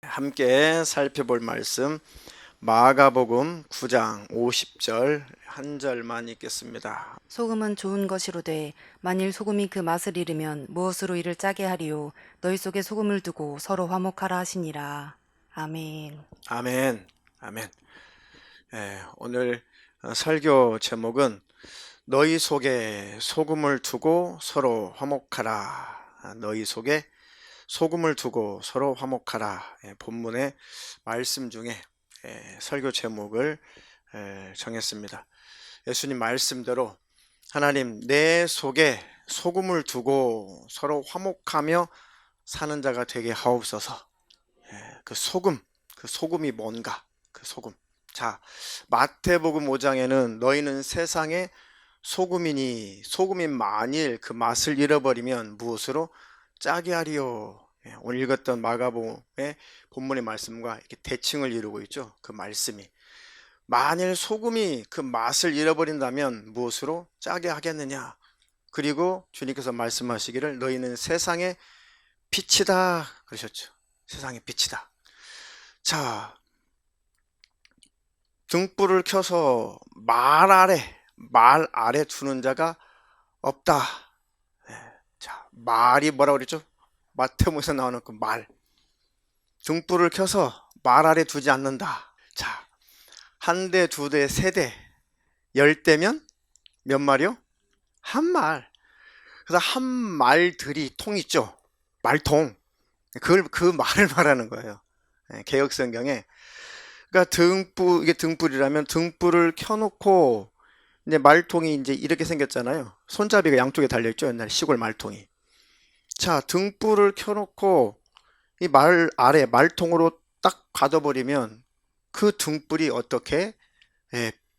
함께 살펴볼 말씀 마가복음 9장 50절 한 절만 읽겠습니다. 소금은 좋은 것이로되 만일 소금이 그 맛을 잃으면 무엇으로 이를 짜게 하리요. 너희 속에 소금을 두고 서로 화목하라 하시니라. 아멘. 아멘. 아멘. 오늘 설교 제목은 너희 속에 소금을 두고 서로 화목하라. 너희 속에 소금을 두고 서로 화목하라. 본문의 말씀 중에 설교 제목을 정했습니다. 예수님 말씀대로 하나님 내 속에 소금을 두고 서로 화목하며 사는 자가 되게 하옵소서. 그 소금이 뭔가? 그 소금. 자, 마태복음 5장에는 너희는 세상의 소금이니 소금이 만일 그 맛을 잃어버리면 무엇으로 짜게 하리요. 오늘 읽었던 마가복음의 본문의 말씀과 이렇게 대칭을 이루고 있죠. 그 말씀이 만일 소금이 그 맛을 잃어버린다면 무엇으로 짜게 하겠느냐. 그리고 주님께서 말씀하시기를 너희는 세상의 빛이다 그러셨죠. 세상의 빛이다. 자, 등불을 켜서 말 아래 두는 자가 없다. 자, 말이 뭐라고 그랬죠? 마태복음에서 나오는 그 말. 등불을 켜서 말 아래 두지 않는다. 자, 한 대, 두 대, 세 대, 10대면 몇 말이요? 한 말. 그래서 한 말들이 통 있죠. 말통. 그 말을 말하는 거예요. 개역성경에. 그러니까 이게 등불이라면 등불을 켜놓고 이제 말통이 이제 이렇게 생겼잖아요. 손잡이가 양쪽에 달려있죠. 옛날 시골 말통이. 자, 등불을 켜놓고 이 말 아래 말통으로 딱 가둬버리면 그 등불이 어떻게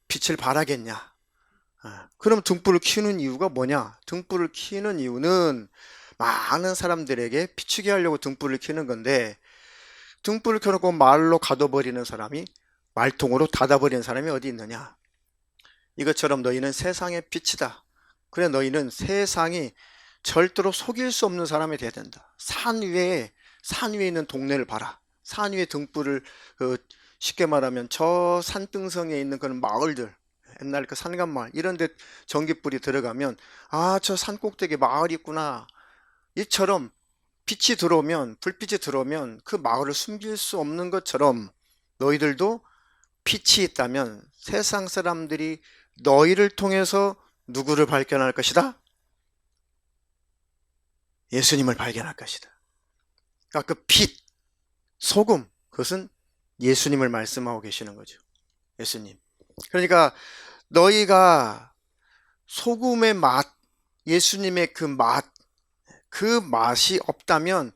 빛을 발하겠냐. 그럼 등불을 켜는 이유가 뭐냐? 등불을 켜는 이유는 많은 사람들에게 비추게 하려고 등불을 켜는 건데 등불을 켜놓고 말로 가둬버리는 사람이 말통으로 닫아버리는 사람이 어디 있느냐? 이것처럼 너희는 세상의 빛이다. 그래 너희는 세상이 절대로 속일 수 없는 사람이 돼야 된다. 산 위에 있는 동네를 봐라. 산 위에 등불을 쉽게 말하면 저 산등성에 있는 그런 마을들, 옛날 그 산간마을 이런 데 전기불이 들어가면 아, 저 산 꼭대기에 마을이 있구나. 이처럼 빛이 들어오면, 불빛이 들어오면 그 마을을 숨길 수 없는 것처럼 너희들도 빛이 있다면 세상 사람들이 너희를 통해서 누구를 발견할 것이다? 예수님을 발견할 것이다. 그러니까 그 빛, 소금, 그것은 예수님을 말씀하고 계시는 거죠. 예수님. 그러니까 너희가 소금의 맛, 예수님의 그 맛이 없다면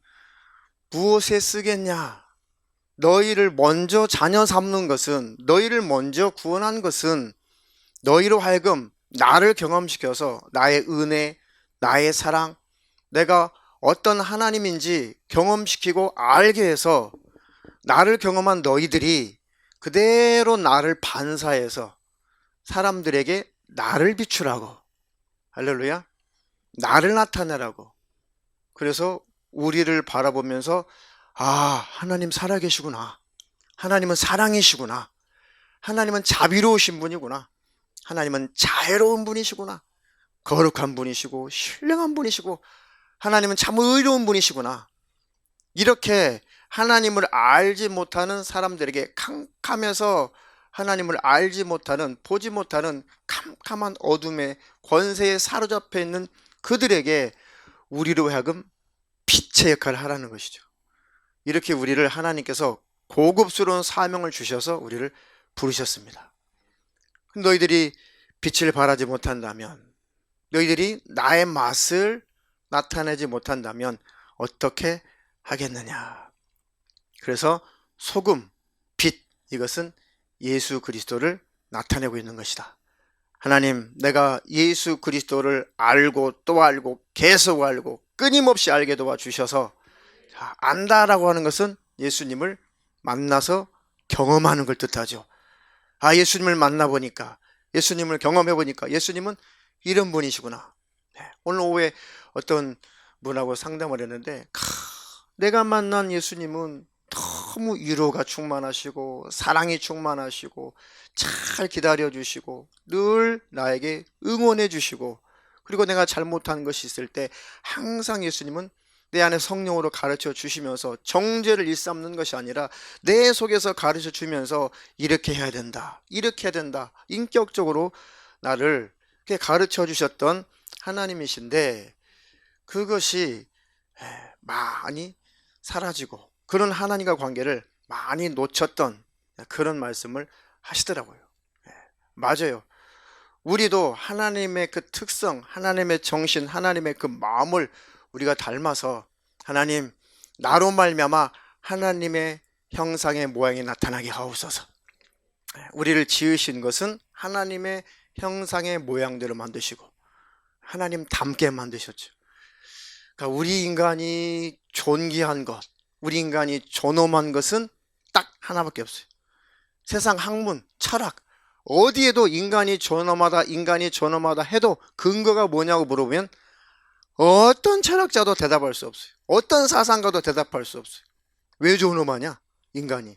무엇에 쓰겠냐? 너희를 먼저 자녀 삼는 것은, 너희를 먼저 구원한 것은 너희로 하여금 나를 경험시켜서 나의 은혜, 나의 사랑, 내가 어떤 하나님인지 경험시키고 알게 해서 나를 경험한 너희들이 그대로 나를 반사해서 사람들에게 나를 비추라고, 할렐루야, 나를 나타내라고. 그래서 우리를 바라보면서 아, 하나님 살아계시구나, 하나님은 사랑이시구나, 하나님은 자비로우신 분이구나, 하나님은 자애로운 분이시구나, 거룩한 분이시고 신령한 분이시고 하나님은 참 의로운 분이시구나. 이렇게 하나님을 알지 못하는 사람들에게 캄캄해서 하나님을 알지 못하는, 보지 못하는 캄캄한 어둠의 권세에 사로잡혀 있는 그들에게 우리로 하여금 빛의 역할을 하라는 것이죠. 이렇게 우리를 하나님께서 고급스러운 사명을 주셔서 우리를 부르셨습니다. 너희들이 빛을 발하지 못한다면, 너희들이 나의 맛을 나타내지 못한다면 어떻게 하겠느냐. 그래서 소금, 빛, 이것은 예수 그리스도를 나타내고 있는 것이다. 하나님, 내가 예수 그리스도를 알고 또 알고 계속 알고 끊임없이 알게 도와주셔서, 안다라고 하는 것은 예수님을 만나서 경험하는 걸 뜻하죠. 아, 예수님을 만나보니까, 예수님을 경험해보니까 예수님은 이런 분이시구나. 오늘 오후에 어떤 분하고 상담을 했는데 내가 만난 예수님은 너무 위로가 충만하시고 사랑이 충만하시고 잘 기다려주시고 늘 나에게 응원해 주시고, 그리고 내가 잘못한 것이 있을 때 항상 예수님은 내 안에 성령으로 가르쳐 주시면서 정죄를 일삼는 것이 아니라 내 속에서 가르쳐 주면서 이렇게 해야 된다, 이렇게 해야 된다, 인격적으로 나를 이렇게 가르쳐 주셨던 하나님이신데, 그것이 많이 사라지고 그런 하나님과 관계를 많이 놓쳤던 그런 말씀을 하시더라고요. 맞아요. 우리도 하나님의 그 특성, 하나님의 정신, 하나님의 그 마음을 우리가 닮아서 하나님, 나로 말미암아 하나님의 형상의 모양이 나타나게 하옵소서. 우리를 지으신 것은 하나님의 형상의 모양대로 만드시고 하나님 닮게 만드셨죠. 그러니까 우리 인간이 존귀한 것, 우리 인간이 존엄한 것은 딱 하나밖에 없어요. 세상 학문, 철학, 어디에도 인간이 존엄하다 해도 근거가 뭐냐고 물어보면 어떤 철학자도 대답할 수 없어요. 어떤 사상가도 대답할 수 없어요. 왜 존엄하냐? 인간이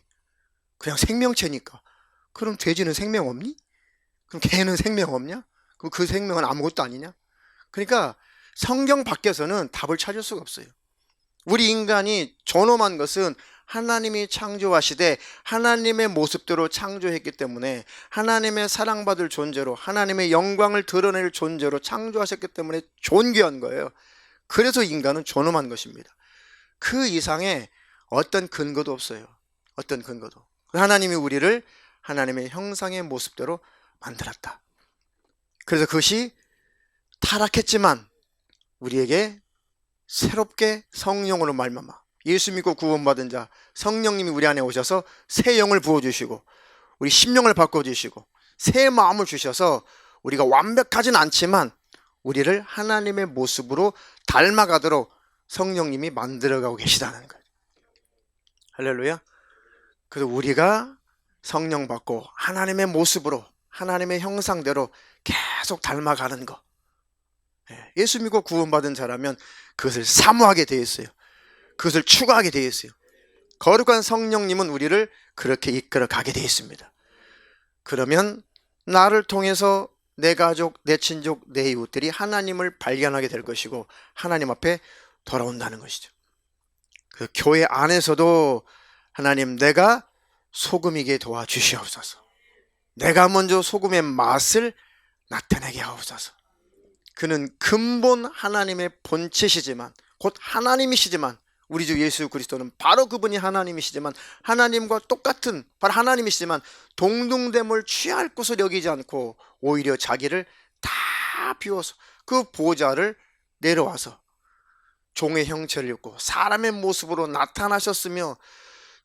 그냥 생명체니까. 그럼 돼지는 생명 없니? 그럼 개는 생명 없냐? 그럼 그 생명은 아무것도 아니냐? 그러니까 성경 밖에서는 답을 찾을 수가 없어요. 우리 인간이 존엄한 것은 하나님이 창조하시되 하나님의 모습대로 창조했기 때문에, 하나님의 사랑받을 존재로, 하나님의 영광을 드러낼 존재로 창조하셨기 때문에 존귀한 거예요. 그래서 인간은 존엄한 것입니다. 그 이상의 어떤 근거도 없어요. 어떤 근거도. 하나님이 우리를 하나님의 형상의 모습대로 만들었다. 그래서 그것이 타락했지만 우리에게 새롭게 성령으로 말미암아, 예수 믿고 구원받은 자 성령님이 우리 안에 오셔서 새 영을 부어주시고 우리 심령을 바꿔주시고 새 마음을 주셔서 우리가 완벽하진 않지만 우리를 하나님의 모습으로 닮아가도록 성령님이 만들어가고 계시다는 거예요. 할렐루야. 그래서 우리가 성령 받고 하나님의 모습으로, 하나님의 형상대로 계속 닮아가는 거, 예수 믿고 구원받은 자라면 그것을 사모하게 되어 있어요. 그것을 추구하게 되어 있어요. 거룩한 성령님은 우리를 그렇게 이끌어 가게 되어 있습니다. 그러면 나를 통해서 내 가족, 내 친족, 내 이웃들이 하나님을 발견하게 될 것이고 하나님 앞에 돌아온다는 것이죠. 그 교회 안에서도 하나님, 내가 소금이게 도와주시옵소서. 내가 먼저 소금의 맛을 나타내게 하옵소서. 그는 근본 하나님의 본체시지만, 곧 하나님이시지만, 우리 주 예수 그리스도는 바로 그분이 하나님이시지만, 하나님과 똑같은 바로 하나님이시지만 동등됨을 취할 것을 여기지 않고 오히려 자기를 다 비워서 그 보좌를 내려와서 종의 형체를 입고 사람의 모습으로 나타나셨으며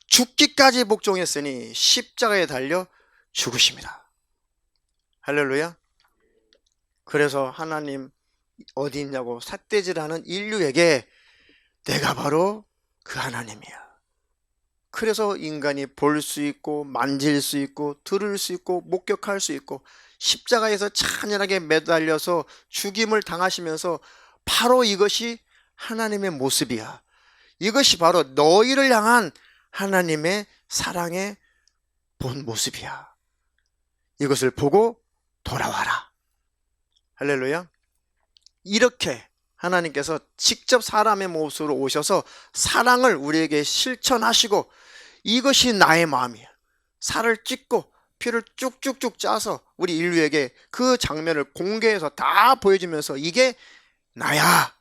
죽기까지 복종했으니 십자가에 달려 죽으십니다. 할렐루야. 그래서 하나님 어디 있냐고 삿대질하는 인류에게 내가 바로 그 하나님이야. 그래서 인간이 볼 수 있고 만질 수 있고 들을 수 있고 목격할 수 있고 십자가에서 찬연하게 매달려서 죽임을 당하시면서 바로 이것이 하나님의 모습이야. 이것이 바로 너희를 향한 하나님의 사랑의 본 모습이야. 이것을 보고 돌아와라. 할렐루야. 이렇게 하나님께서 직접 사람의 모습으로 오셔서 사랑을 우리에게 실천하시고, 이것이 나의 마음이야. 살을 찢고 피를 쭉쭉쭉 짜서 우리 인류에게 그 장면을 공개해서 다 보여주면서 이게 나야,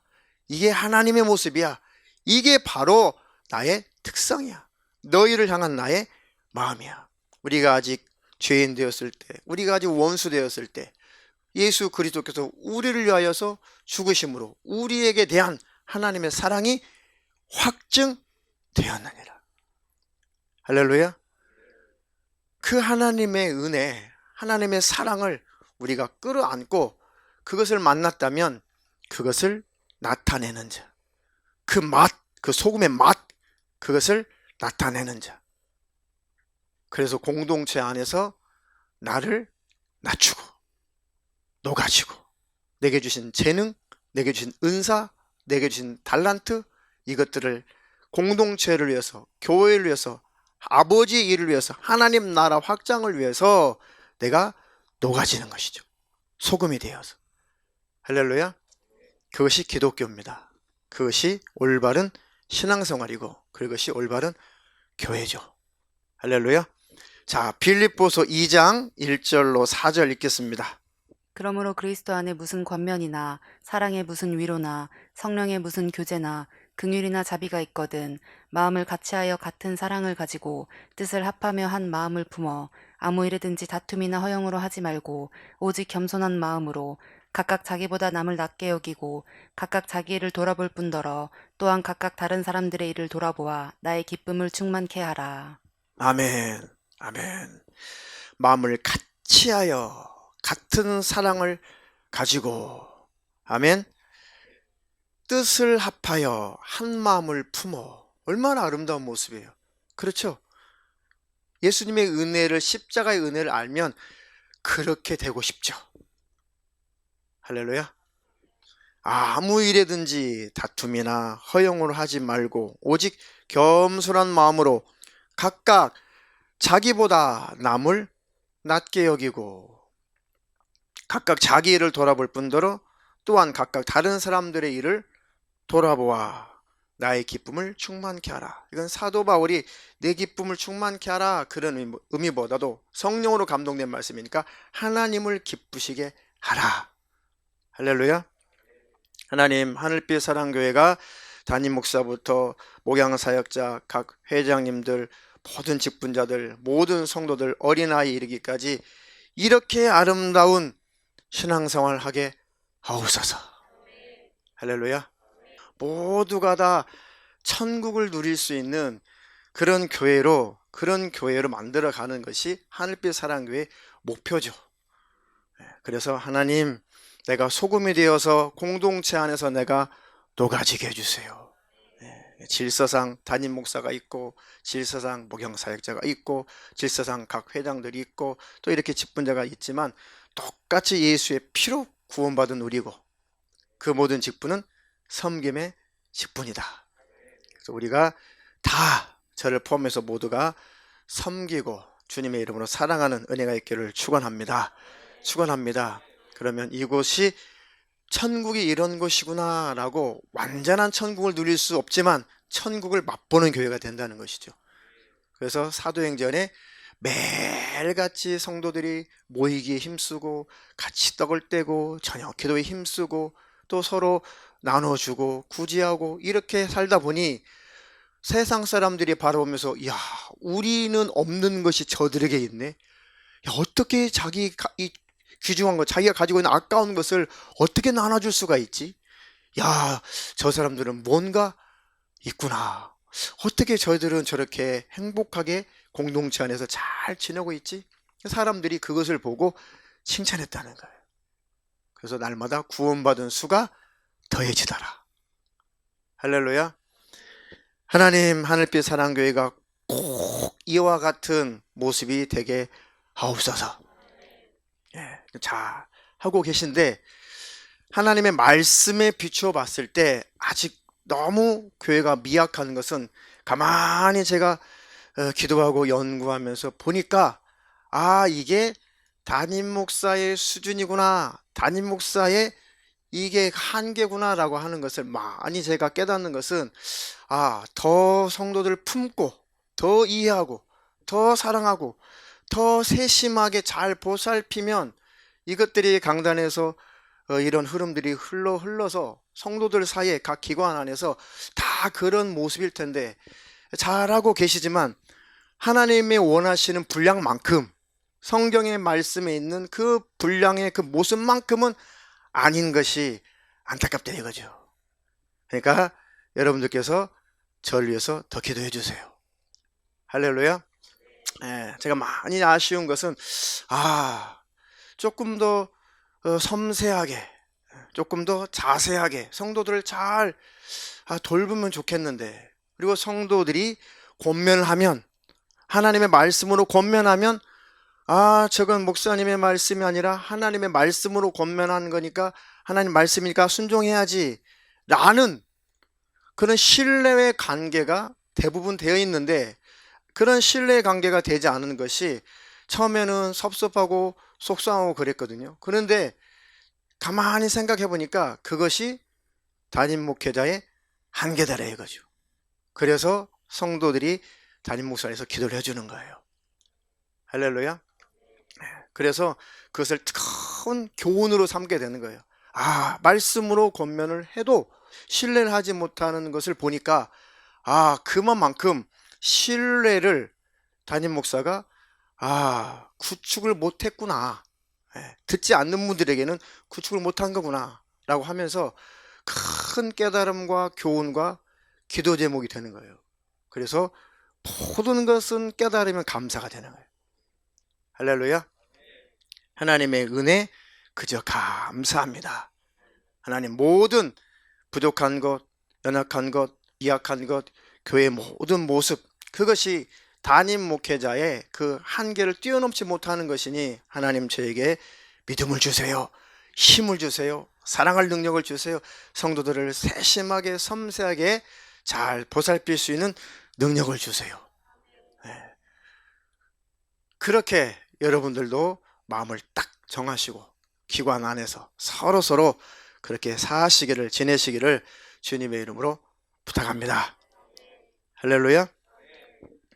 이게 하나님의 모습이야, 이게 바로 나의 특성이야, 너희를 향한 나의 마음이야. 우리가 아직 죄인 되었을 때, 우리가 아직 원수 되었을 때 예수 그리스도께서 우리를 위하여서 죽으심으로 우리에게 대한 하나님의 사랑이 확증되었느니라. 할렐루야. 그 하나님의 은혜, 하나님의 사랑을 우리가 끌어안고 그것을 만났다면 그것을 나타내는 자, 그 맛, 그 소금의 맛, 그것을 나타내는 자. 그래서 공동체 안에서 나를 낮추고 녹아지고 내게 주신 재능, 내게 주신 은사, 내게 주신 달란트, 이것들을 공동체를 위해서, 교회를 위해서, 아버지의 일을 위해서, 하나님 나라 확장을 위해서 내가 녹아지는 것이죠. 소금이 되어서. 할렐루야. 그것이 기독교입니다. 그것이 올바른 신앙생활이고 그것이 올바른 교회죠. 할렐루야. 자, 빌립보서 2장 1절로 4절 읽겠습니다. 그러므로 그리스도 안에 무슨 권면이나 사랑에 무슨 위로나 성령에 무슨 교제나 긍휼이나 자비가 있거든 마음을 같이하여 같은 사랑을 가지고 뜻을 합하며 한 마음을 품어 아무 일에든지 다툼이나 허영으로 하지 말고 오직 겸손한 마음으로 각각 자기보다 남을 낮게 여기고 각각 자기 일을 돌아볼 뿐더러 또한 각각 다른 사람들의 일을 돌아보아 나의 기쁨을 충만케 하라. 아멘. 아멘. 마음을 같이하여 같은 사랑을 가지고 아멘. 뜻을 합하여 한 마음을 품어. 얼마나 아름다운 모습이에요. 그렇죠? 예수님의 은혜를, 십자가의 은혜를 알면 그렇게 되고 싶죠. 할렐루야. 아무 일에든지 다툼이나 허영으로 하지 말고 오직 겸손한 마음으로 각각 자기보다 남을 낮게 여기고 각각 자기 일을 돌아볼 뿐더러 또한 각각 다른 사람들의 일을 돌아보아 나의 기쁨을 충만케 하라. 이건 사도 바울이 내 기쁨을 충만케 하라 그런 의미보다도 성령으로 감동된 말씀이니까 하나님을 기쁘시게 하라. 할렐루야. 하나님, 하늘빛 사랑교회가 담임 목사부터 목양사역자, 각 회장님들, 모든 직분자들, 모든 성도들, 어린아이 이르기까지 이렇게 아름다운 신앙생활 하게 하옵소서. 할렐루야. 모두가 다 천국을 누릴 수 있는 그런 교회로 만들어가는 것이 하늘빛 사랑교회의 목표죠. 그래서 하나님, 내가 소금이 되어서 공동체 안에서 내가 녹아지게 해주세요. 질서상 담임 목사가 있고 질서상 목양사역자가 있고 질서상 각 회장들이 있고 또 이렇게 직분자가 있지만 똑같이 예수의 피로 구원받은 우리고 그 모든 직분은 섬김의 직분이다. 그래서 우리가 다 저를 포함해서 모두가 섬기고 주님의 이름으로 사랑하는 은혜가 있기를 축원합니다. 그러면 이곳이 천국이 이런 곳이구나 라고 완전한 천국을 누릴 수 없지만 천국을 맛보는 교회가 된다는 것이죠. 그래서 사도행전에 매일같이 성도들이 모이기에 힘쓰고 같이 떡을 떼고 저녁 기도에 힘쓰고 또 서로 나눠주고 구제하고 이렇게 살다 보니 세상 사람들이 바라보면서 야, 우리는 없는 것이 저들에게 있네. 야, 어떻게 이 귀중한 것, 자기가 가지고 있는 아까운 것을 어떻게 나눠줄 수가 있지? 야, 저 사람들은 뭔가 있구나. 어떻게 저희들은 저렇게 행복하게 공동체 안에서 잘 지내고 있지? 사람들이 그것을 보고 칭찬했다는 거예요. 그래서 날마다 구원받은 수가 더해지더라. 할렐루야. 하나님, 하늘빛 사랑교회가 꼭 이와 같은 모습이 되게 하옵소서. 자, 하고 계신데 하나님의 말씀에 비추어 봤을 때 아직 너무 교회가 미약한 것은 가만히 제가 기도하고 연구하면서 보니까 이게 담임 목사의 수준이구나, 담임 목사의 이게 한계구나 라고 하는 것을 많이 제가 깨닫는 것은 더 성도들 품고 더 이해하고 더 사랑하고 더 세심하게 잘 보살피면 이것들이 강단에서 이런 흐름들이 흘러서 성도들 사이에 각 기관 안에서 다 그런 모습일 텐데 잘하고 계시지만 하나님의 원하시는 분량만큼 성경의 말씀에 있는 그 분량의 그 모습만큼은 아닌 것이 안타깝다 이거죠. 그러니까 여러분들께서 저를 위해서 더 기도해 주세요. 할렐루야. 제가 많이 아쉬운 것은 조금 더 섬세하게 조금 더 자세하게 성도들을 잘 돌보면 좋겠는데, 그리고 성도들이 권면하면 하나님의 말씀으로 권면하면 아, 저건 목사님의 말씀이 아니라 하나님의 말씀으로 권면한 거니까 하나님 말씀이니까 순종해야지 라는 그런 신뢰의 관계가 대부분 되어 있는데, 그런 신뢰의 관계가 되지 않은 것이 처음에는 섭섭하고 속상하고 그랬거든요. 그런데 가만히 생각해 보니까 그것이 담임 목회자의 한계다라 이거죠. 그래서 성도들이 담임 목사에서 기도를 해주는 거예요. 할렐루야. 그래서 그것을 큰 교훈으로 삼게 되는 거예요. 아, 말씀으로 권면을 해도 신뢰를 하지 못하는 것을 보니까, 아, 그만큼 신뢰를 담임 목사가 구축을 못했구나. 듣지 않는 분들에게는 구축을 못한 거구나 라고 하면서 큰 깨달음과 교훈과 기도 제목이 되는 거예요. 그래서 모든 것은 깨달으면 감사가 되는 거예요. 할렐루야. 하나님의 은혜 그저 감사합니다. 하나님 모든 부족한 것, 연약한 것, 미약한 것, 교회의 모든 모습, 그것이 담임 목회자의 그 한계를 뛰어넘지 못하는 것이니 하나님 저에게 믿음을 주세요. 힘을 주세요. 사랑할 능력을 주세요. 성도들을 세심하게 섬세하게 잘 보살필 수 있는 능력을 주세요. 그렇게 여러분들도 마음을 딱 정하시고 기관 안에서 서로 그렇게 사시기를, 지내시기를 주님의 이름으로 부탁합니다. 할렐루야.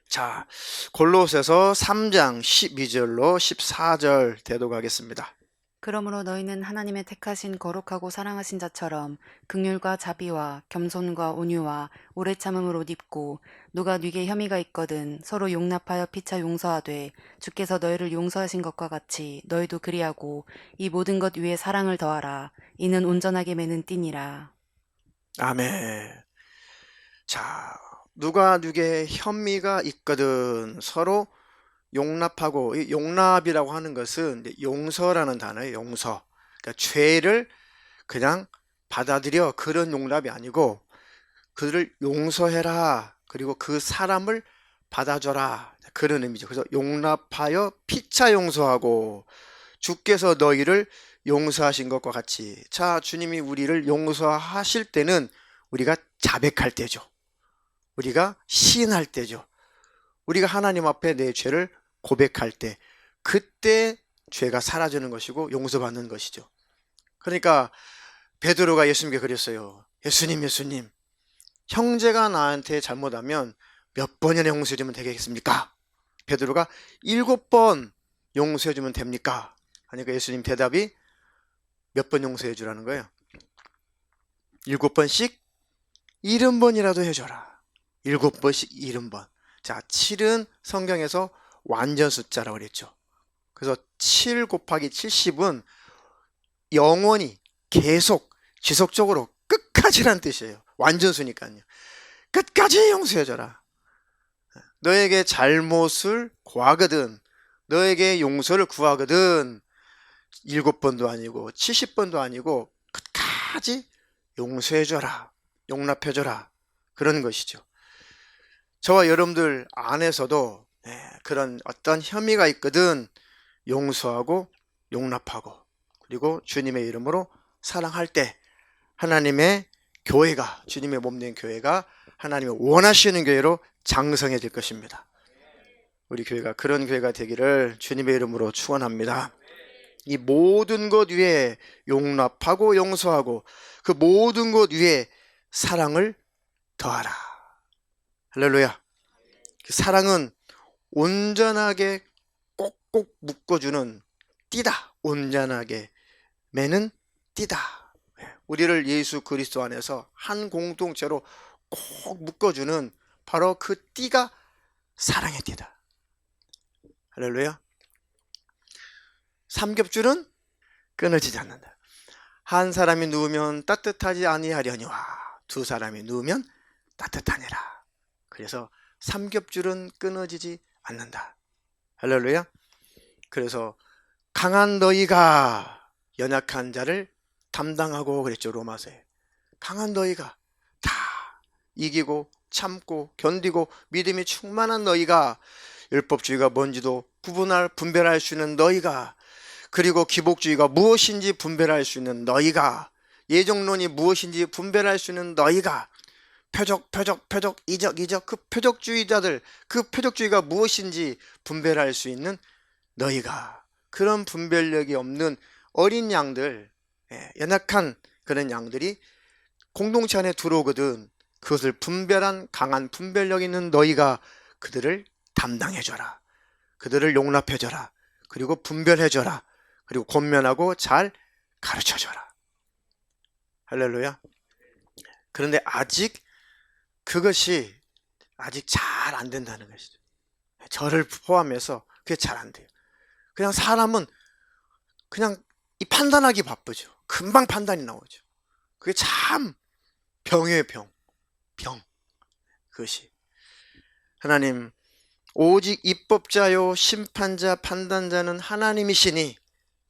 자, 골로새서 3장 12절로 14절 대독하겠습니다. 그러므로 너희는 하나님의 택하신 거룩하고 사랑하신 자처럼 긍휼과 자비와 겸손과 온유와 오래 참음을 옷 입고 누가 네게 혐의가 있거든 서로 용납하여 피차 용서하되 주께서 너희를 용서하신 것과 같이 너희도 그리하고 이 모든 것 위에 사랑을 더하라. 이는 온전하게 매는 띠니라. 아멘. 자, 누가 누구의 혐의가 있거든 서로 용납하고, 이 용납이라고 하는 것은 이제 용서라는 단어예요. 용서. 그러니까 죄를 그냥 받아들여, 그런 용납이 아니고 그를 용서해라. 그리고 그 사람을 받아줘라. 그런 의미죠. 그래서 용납하여 피차 용서하고 주께서 너희를 용서하신 것과 같이. 자, 주님이 우리를 용서하실 때는 우리가 자백할 때죠. 우리가 시인할 때죠. 우리가 하나님 앞에 내 죄를 고백할 때, 그때 죄가 사라지는 것이고 용서받는 것이죠. 그러니까 베드로가 예수님께 그랬어요. 예수님, 형제가 나한테 잘못하면 몇 번이나 용서해주면 되겠습니까? 베드로가 7번 용서해주면 됩니까? 하니까 예수님 대답이 몇 번 용서해주라는 거예요? 7번씩 70번이라도 해줘라. 7번씩 70번. 자, 7은 성경에서 완전 숫자라고 그랬죠. 그래서 7 곱하기 70은 영원히 계속 지속적으로 끝까지란 뜻이에요. 완전수니까요. 끝까지 용서해줘라. 너에게 잘못을 구하거든, 너에게 용서를 구하거든 7번도 아니고 70번도 아니고 끝까지 용서해줘라, 용납해줘라, 그런 것이죠. 저와 여러분들 안에서도 그런 어떤 혐의가 있거든 용서하고 용납하고 그리고 주님의 이름으로 사랑할 때 하나님의 교회가, 주님의 몸된 교회가 하나님이 원하시는 교회로 장성해질 것입니다. 우리 교회가 그런 교회가 되기를 주님의 이름으로 축원합니다. 이 모든 것 위에 용납하고 용서하고 그 모든 것 위에 사랑을 더하라. 할렐루야. 그 사랑은 온전하게 꼭꼭 묶어주는 띠다. 온전하게 매는 띠다. 우리를 예수 그리스도 안에서 한 공동체로 꼭 묶어주는 바로 그 띠가 사랑의 띠다. 할렐루야. 삼겹줄은 끊어지지 않는다. 한 사람이 누우면 따뜻하지 아니하려니와 두 사람이 누우면 따뜻하니라. 그래서 삼겹줄은 끊어지지 않는다. 할렐루야. 그래서 강한 너희가 연약한 자를 담당하고 그랬죠. 로마서에. 강한 너희가 다 이기고 참고 견디고 믿음이 충만한 너희가 율법주의가 뭔지도 분별할 수 있는 너희가, 그리고 기복주의가 무엇인지 분별할 수 있는 너희가, 예정론이 무엇인지 분별할 수 있는 너희가, 표적, 이적, 그 표적주의자들, 그 표적주의가 무엇인지 분별할 수 있는 너희가, 그런 분별력이 없는 어린 양들, 연약한 그런 양들이 공동체 안에 들어오거든. 그것을 분별한 강한 분별력 있는 너희가 그들을 담당해줘라. 그들을 용납해줘라. 그리고 분별해줘라. 그리고 권면하고 잘 가르쳐줘라. 할렐루야. 그런데 아직 그것이 아직 잘 안 된다는 것이죠. 저를 포함해서 그게 잘 안 돼요. 그냥 사람은 그냥 이 판단하기 바쁘죠. 금방 판단이 나오죠. 그게 참 병이에요, 병. 그것이. 하나님, 오직 입법자요 심판자 판단자는 하나님이시니,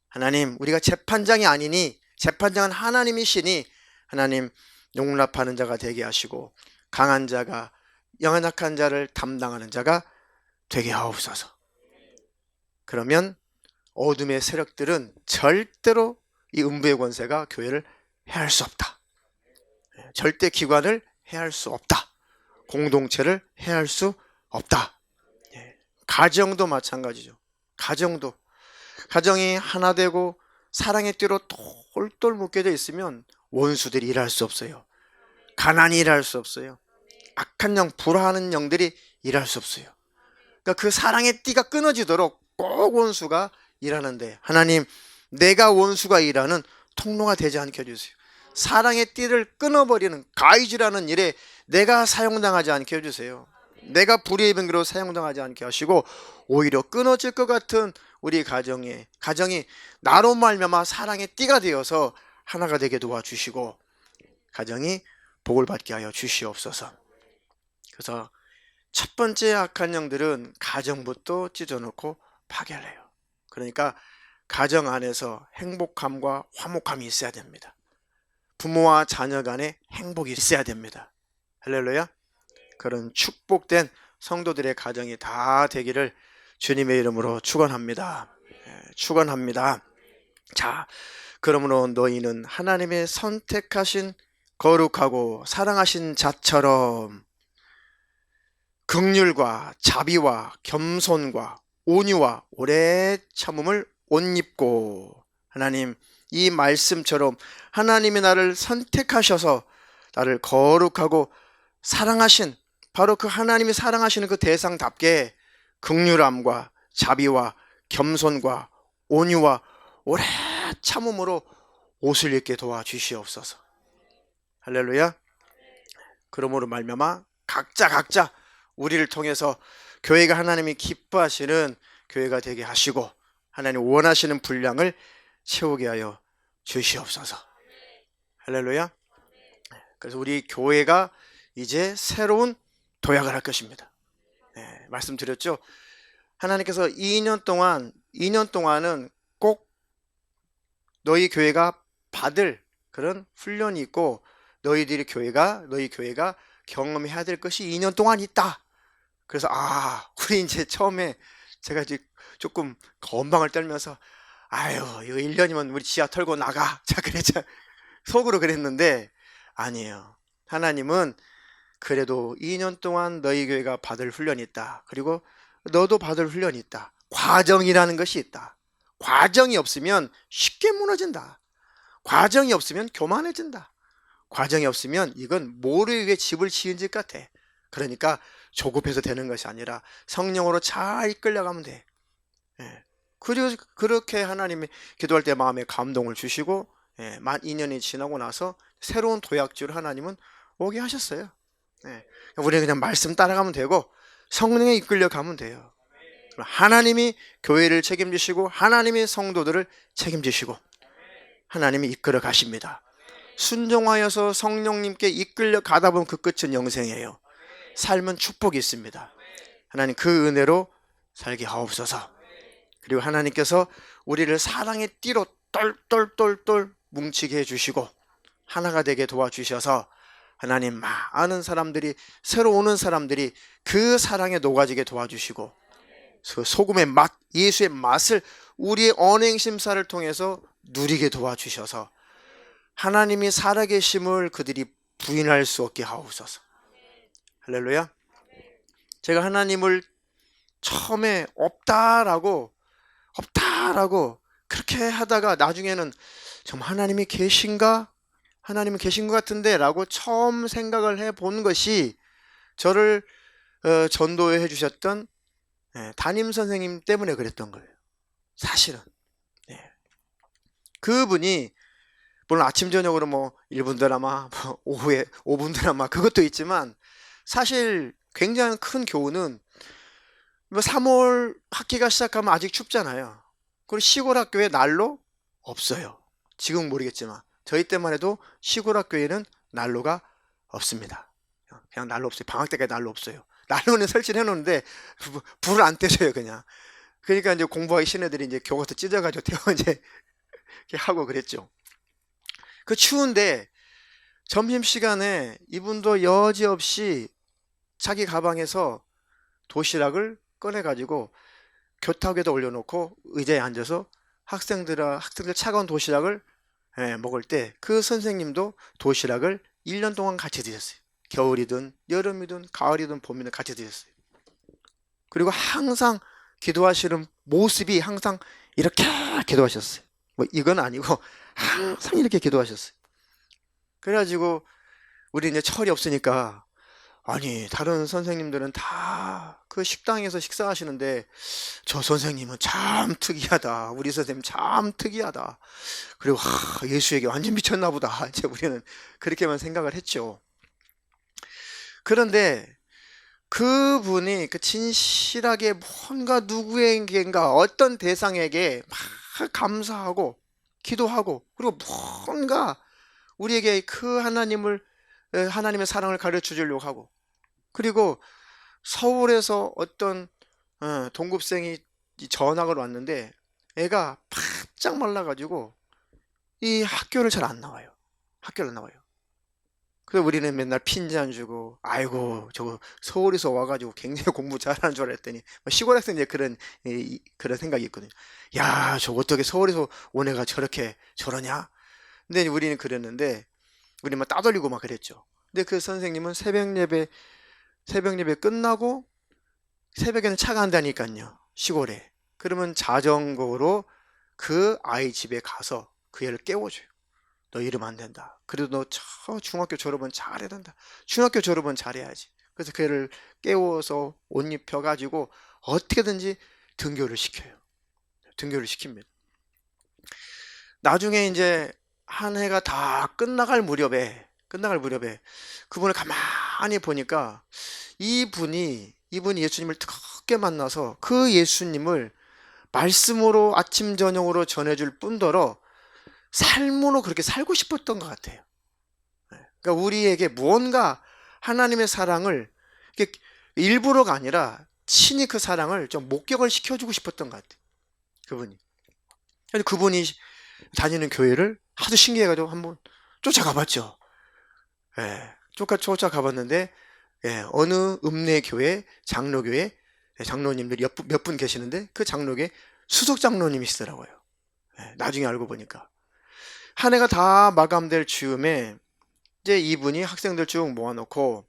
하나님, 우리가 재판장이 아니니, 재판장은 하나님이시니, 하나님 용납하는 자가 되게 하시고 강한 자가 연약한 자를 담당하는 자가 되게 하옵소서. 그러면 어둠의 세력들은 절대로 이 음부의 권세가 교회를 해할 수 없다. 절대 기관을 해할 수 없다. 공동체를 해할 수 없다. 가정도 마찬가지죠. 가정이 하나 되고 사랑의 띠로 똘똘 묶여져 있으면 원수들이 일할 수 없어요. 가난이 일할 수 없어요. 악한 영, 불화하는 영들이 일할 수 없어요. 그러니까 그 사랑의 띠가 끊어지도록 꼭 원수가 일하는데, 하나님, 내가 원수가 일하는 통로가 되지 않게 해주세요. 사랑의 띠를 끊어버리는 가이즈라는 일에 내가 사용당하지 않게 해주세요. 내가 불의의 병기로 사용당하지 않게 하시고 오히려 끊어질 것 같은 우리 가정이 나로 말미암아 사랑의 띠가 되어서 하나가 되게 도와주시고 가정이 복을 받게 하여 주시옵소서. 그래서 첫 번째 악한 영들은 가정부터 찢어놓고 파괴를 해요. 그러니까 가정 안에서 행복함과 화목함이 있어야 됩니다. 부모와 자녀 간에 행복이 있어야 됩니다. 할렐루야. 그런 축복된 성도들의 가정이 다 되기를 주님의 이름으로 축원합니다. 축원합니다. 자, 그러므로 너희는 하나님의 선택하신 거룩하고 사랑하신 자처럼 긍휼과 자비와 겸손과 온유와 오래 참음을 옷 입고, 하나님, 이 말씀처럼 하나님이 나를 선택하셔서 나를 거룩하고 사랑하신, 바로 그 하나님이 사랑하시는 그 대상답게 긍휼함과 자비와 겸손과 온유와 오래 참음으로 옷을 입게 도와주시옵소서. 할렐루야. 그러므로 말미암아 각자 우리를 통해서 교회가 하나님이 기뻐하시는 교회가 되게 하시고 하나님 원하시는 분량을 채우게 하여 주시옵소서. 할렐루야. 그래서 우리 교회가 이제 새로운 도약을 할 것입니다. 말씀드렸죠. 하나님께서 2년 동안은 꼭 너희 교회가 받을 그런 훈련이 있고 너희 교회가 경험해야 될 것이 2년 동안 있다. 그래서 우리 이제 처음에 제가 이제 조금 건방을 떨면서 아유 이거 1년이면 우리 지하 털고 나가. 자 그랬죠. 속으로 그랬는데 아니에요. 하나님은 그래도 2년 동안 너희 교회가 받을 훈련이 있다. 그리고 너도 받을 훈련이 있다. 과정이라는 것이 있다. 과정이 없으면 쉽게 무너진다. 과정이 없으면 교만해진다. 과정이 없으면 이건 모래 위에 집을 지은 집 같아. 그러니까 조급해서 되는 것이 아니라 성령으로 잘 이끌려가면 돼. 그리고 그렇게 하나님이 기도할 때 마음에 감동을 주시고 만 2년이 지나고 나서 새로운 도약주를 하나님은 오게 하셨어요. 우리는 그냥 말씀 따라가면 되고 성령에 이끌려 가면 돼요. 하나님이 교회를 책임지시고 하나님이 성도들을 책임지시고 하나님이 이끌어 가십니다. 순종하여서 성령님께 이끌려 가다 보면 그 끝은 영생이에요. 삶은 축복이 있습니다. 하나님 그 은혜로 살게 하옵소서. 그리고 하나님께서 우리를 사랑의 띠로 똘똘똘똘 뭉치게 해주시고 하나가 되게 도와주셔서 하나님 많은 사람들이 새로 오는 사람들이 그 사랑에 녹아지게 도와주시고 소금의 맛, 예수의 맛을 우리의 언행심사를 통해서 누리게 도와주셔서 하나님이 살아계심을 그들이 부인할 수 없게 하옵소서. 할렐루야. 제가 하나님을 처음에 없다라고 그렇게 하다가 나중에는 정말 하나님이 계신가? 하나님은 계신 것 같은데 라고 처음 생각을 해본 것이 저를 전도해 주셨던 담임 선생님 때문에 그랬던 거예요. 사실은. 그분이 물론 아침 저녁으로 뭐 1분 드라마, 뭐 오후에 5분 드라마 그것도 있지만 사실 굉장히 큰 교훈은 뭐 3월 학기가 시작하면 아직 춥잖아요. 그리고 시골 학교에 난로 없어요. 지금 모르겠지만 저희 때만 해도 시골 학교에는 난로가 없습니다. 그냥 난로 없어요. 방학 때까지 난로 없어요. 난로는 설치를 해놓는데 불을 안 떼줘요 그냥. 그러니까 이제 공부하기 싫은 애들이 이제 교과서 찢어가지고 태워 이제 이렇게 하고 그랬죠. 그 추운데 점심시간에 이분도 여지없이 자기 가방에서 도시락을 꺼내가지고 교탁에다 올려놓고 의자에 앉아서 학생들 차가운 도시락을 먹을 때 그 선생님도 도시락을 1년 동안 같이 드셨어요. 겨울이든 여름이든 가을이든 봄이든 같이 드셨어요. 그리고 항상 기도하시는 모습이 항상 이렇게 기도하셨어요. 뭐 이건 아니고 항상 이렇게 기도하셨어요. 그래가지고 우리 이제 철이 없으니까 아니 다른 선생님들은 다 그 식당에서 식사하시는데 저 선생님은 참 특이하다. 우리 선생님 참 특이하다. 그리고 예수에게 완전 미쳤나 보다. 이제 우리는 그렇게만 생각을 했죠. 그런데 그분이 그 진실하게 뭔가 누구에게인가 어떤 대상에게 막 감사하고 기도하고 그리고 뭔가 우리에게 그 하나님의 사랑을 가르쳐 주려고 하고 그리고 서울에서 어떤 동급생이 전학을 왔는데 애가 바짝 말라가지고 이 학교를 잘 안 나와요. 학교를 안 나와요. 그래서 우리는 맨날 핀잔 주고 아이고 저거 서울에서 와가지고 굉장히 공부 잘하는 줄 알았더니 시골 학생 이제 그런 생각이 있거든요. 야, 저 어떻게 서울에서 온 애가 저렇게 저러냐? 근데 우리는 그랬는데 우리 막 따돌리고 막 그랬죠. 근데 그 선생님은 새벽 예배 끝나고 새벽에는 차가 한다니까요. 시골에. 그러면 자전거로 그 아이 집에 가서 그 애를 깨워줘요. 너 이러면 안 된다. 그래도 너 중학교 졸업은 잘해야 된다. 중학교 졸업은 잘해야지. 그래서 그 애를 깨워서 옷 입혀가지고 어떻게든지 등교를 시켜요. 등교를 시킵니다. 나중에 이제 한 해가 다 끝나갈 무렵에 그분을 가만히 보니까 이분이 예수님을 뜨겁게 만나서 그 예수님을 말씀으로 아침 저녁으로 전해줄 뿐더러 삶으로 그렇게 살고 싶었던 것 같아요. 그러니까 우리에게 무언가 하나님의 사랑을 일부러가 아니라 친히 그 사랑을 좀 목격을 시켜주고 싶었던 것 같아요. 그분이. 그래서 그분이 다니는 교회를 하도 신기해가지고 한번 쫓아가봤죠. 쫓아가봤는데 어느 읍내 교회 장로교회 장로님들이 몇 분 계시는데 그 장로교회 수석 장로님이시더라고요. 나중에 알고 보니까 한 해가 다 마감될 즈음에 이제 이분이 학생들 쭉 모아놓고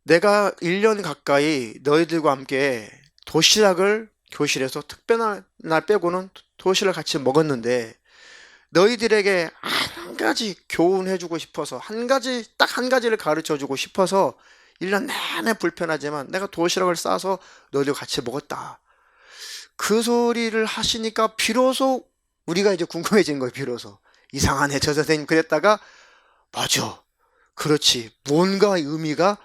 내가 1년 가까이 너희들과 함께 도시락을 교실에서 특별한 날 빼고는 도시락을 같이 먹었는데 너희들에게 한 가지 교훈해주고 싶어서 딱 한 가지를 가르쳐주고 싶어서 1년 내내 불편하지만 내가 도시락을 싸서 너희들 같이 먹었다. 그 소리를 하시니까 비로소 우리가 이제 궁금해진 거예요. 비로소 이상하네 저 선생님 그랬다가 맞아 그렇지 뭔가 의미가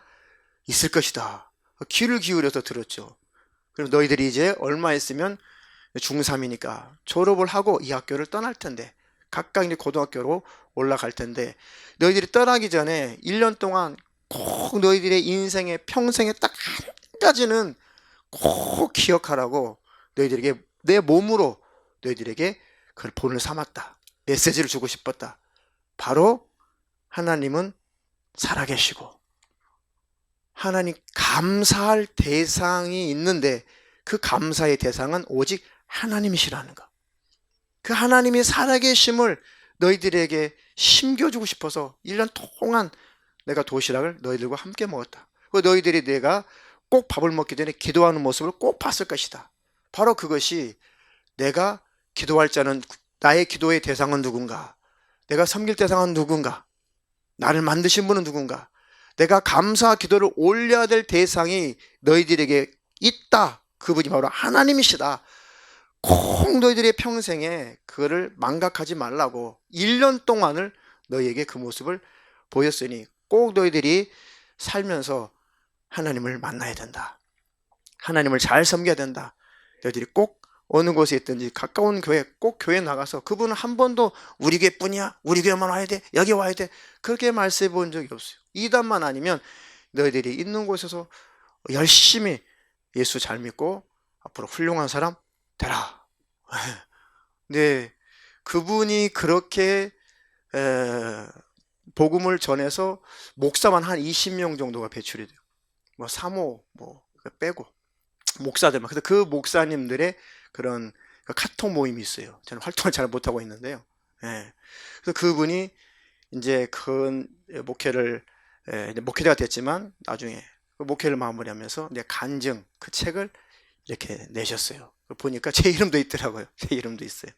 있을 것이다. 귀를 기울여서 들었죠. 그럼 너희들이 이제 얼마 있으면 중3이니까 졸업을 하고 이 학교를 떠날 텐데 각각 이제 고등학교로 올라갈 텐데 너희들이 떠나기 전에 1년 동안 꼭 너희들의 인생의 평생에 딱 한 가지는 꼭 기억하라고 너희들에게 내 몸으로 너희들에게 그걸 본을 삼았다. 메시지를 주고 싶었다. 바로 하나님은 살아계시고 하나님 감사할 대상이 있는데 그 감사의 대상은 오직 하나님이시라는 거. 그 하나님이 살아계심을 너희들에게 심겨주고 싶어서 1년 동안 내가 도시락을 너희들과 함께 먹었다. 너희들이 내가 꼭 밥을 먹기 전에 기도하는 모습을 꼭 봤을 것이다. 바로 그것이 내가 기도할 자는, 나의 기도의 대상은 누군가, 내가 섬길 대상은 누군가, 나를 만드신 분은 누군가, 내가 감사 기도를 올려야 될 대상이 너희들에게 있다. 그분이 바로 하나님이시다. 꼭 너희들의 평생에 그거를 망각하지 말라고 1년 동안을 너희에게 그 모습을 보였으니 꼭 너희들이 살면서 하나님을 만나야 된다. 하나님을 잘 섬겨야 된다. 너희들이 꼭 어느 곳에 있든지 가까운 교회, 꼭 교회 나가서 그분은 한 번도 우리 교회뿐이야, 우리 교회만 와야 돼, 여기 와야 돼, 그렇게 말씀해 본 적이 없어요. 이단만 아니면 너희들이 있는 곳에서 열심히 예수 잘 믿고 앞으로 훌륭한 사람 되라. 네, 그분이 그렇게 복음을 전해서 목사만 한 20명 정도가 배출이 돼요. 뭐 사모 뭐 빼고 목사들만. 그래서 그 목사님들의 그런 카톡 모임이 있어요. 저는 활동을 잘 못하고 있는데요. 예. 그래서 그분이 이제 큰 목회를 이제 목회자가 됐지만 나중에 그 목회를 마무리하면서 이제 간증 그 책을 이렇게 내셨어요. 보니까 제 이름도 있더라고요. 제 이름도 있어요.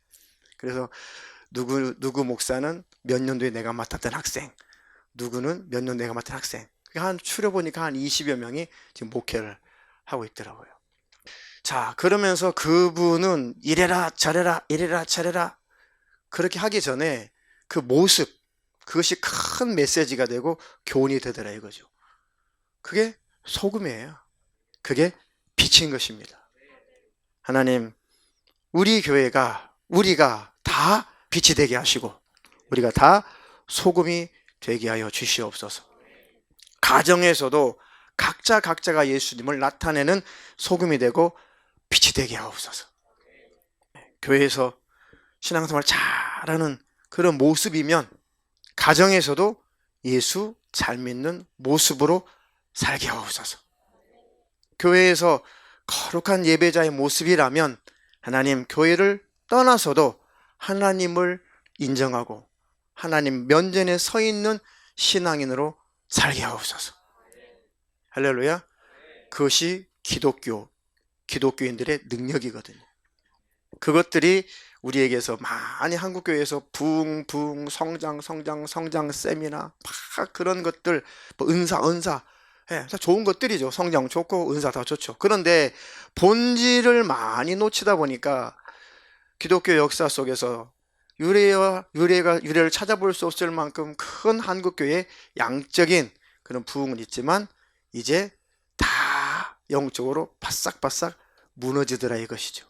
그래서 누구 목사는 몇 년도에 내가 맡았던 학생, 누구는 몇 년 내가 맡은 학생. 한 추려보니까 한 20여 명이 지금 목회를 하고 있더라고요. 자, 그러면서 그분은 이래라 저래라 이래라 저래라 그렇게 하기 전에 그 모습, 그것이 큰 메시지가 되고 교훈이 되더라 이거죠. 그게 소금이에요. 그게 빛인 것입니다. 하나님, 우리 교회가, 우리가 다 빛이 되게 하시고 우리가 다 소금이 되게 하여 주시옵소서. 가정에서도 각자가 예수님을 나타내는 소금이 되고 빛이 되게 하옵소서. 교회에서 신앙생활 잘하는 그런 모습이면 가정에서도 예수 잘 믿는 모습으로 살게 하옵소서. 교회에서 거룩한 예배자의 모습이라면 하나님, 교회를 떠나서도 하나님을 인정하고 하나님 면전에 서 있는 신앙인으로 살게 하옵소서. 할렐루야. 그것이 기독교인들의 능력이거든요. 그것들이 우리에게서 많이 한국교회에서 부흥 성장 세미나 막 그런 것들, 뭐 은사 예, 좋은 것들이죠. 성장 좋고 은사 다 좋죠. 그런데 본질을 많이 놓치다 보니까 기독교 역사 속에서 유래를 찾아볼 수 없을 만큼 큰 한국교회의 양적인 그런 부흥은 있지만 이제 다 영적으로 바싹바싹 무너지더라 이것이죠.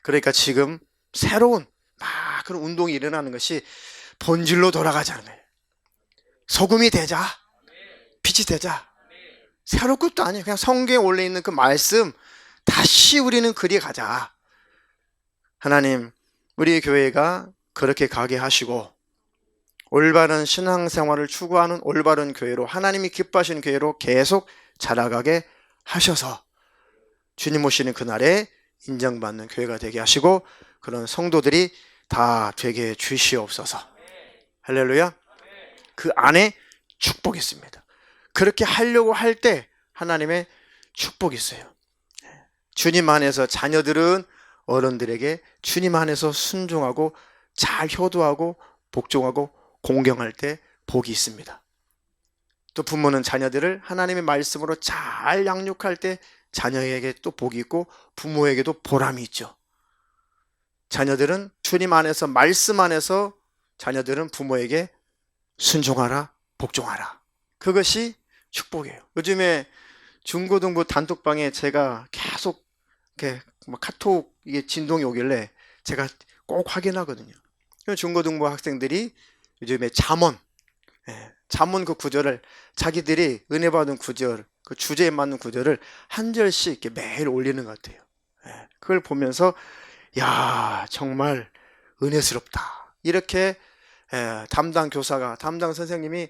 그러니까 지금 새로운 막 그런 운동이 일어나는 것이 본질로 돌아가자는 거예요. 소금이 되자, 빛이 되자. 새로운 것도 아니에요. 그냥 성경에 올려있는 그 말씀 다시 우리는 그리 가자. 하나님, 우리 교회가 그렇게 가게 하시고 올바른 신앙생활을 추구하는 올바른 교회로, 하나님이 기뻐하시는 교회로 계속 자라가게 하셔서 주님 오시는 그날에 인정받는 교회가 되게 하시고 그런 성도들이 다 되게 주시옵소서. 할렐루야. 그 안에 축복이 있습니다. 그렇게 하려고 할 때 하나님의 축복이 있어요. 주님 안에서 자녀들은 어른들에게 주님 안에서 순종하고 잘 효도하고 복종하고 공경할 때 복이 있습니다. 또 부모는 자녀들을 하나님의 말씀으로 잘 양육할 때 자녀에게 또 복이 있고 부모에게도 보람이 있죠. 자녀들은 주님 안에서, 말씀 안에서 자녀들은 부모에게 순종하라, 복종하라. 그것이 축복이에요. 요즘에 중고등부 단톡방에 제가 계속 이렇게 카톡 이게 진동이 오길래 제가 꼭 확인하거든요. 중고등부 학생들이 요즘에 잠언 그 구절을 자기들이 은혜 받은 구절, 그 주제에 맞는 구절을 한 절씩 이렇게 매일 올리는 것 같아요. 그걸 보면서 야, 정말 은혜스럽다. 이렇게 담당 교사가, 담당 선생님이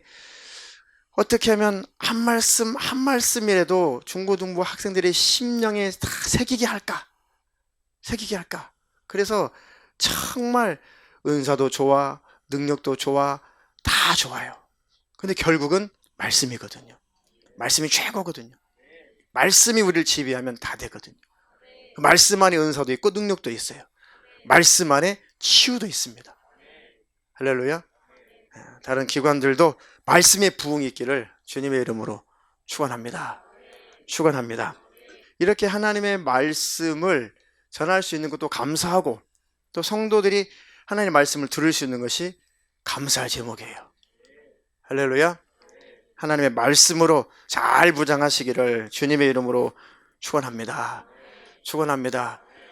어떻게 하면 한 말씀이라도 중고등부 학생들의 심령에 다 새기게 할까? 새기게 할까? 그래서 정말 은사도 좋아, 능력도 좋아, 다 좋아요. 근데 결국은 말씀이거든요. 말씀이 최고거든요. 말씀이 우리를 지배하면 다 되거든요. 그 말씀 안에 은사도 있고 능력도 있어요. 말씀 안에 치유도 있습니다. 할렐루야. 다른 기관들도 말씀의 부흥이 있기를 주님의 이름으로 축원합니다. 축원합니다. 이렇게 하나님의 말씀을 전할 수 있는 것도 감사하고 또 성도들이 하나님의 말씀을 들을 수 있는 것이 감사할 제목이에요. 할렐루야. 하나님의 말씀으로 잘 무장하시기를 주님의 이름으로 축원합니다. 축원합니다.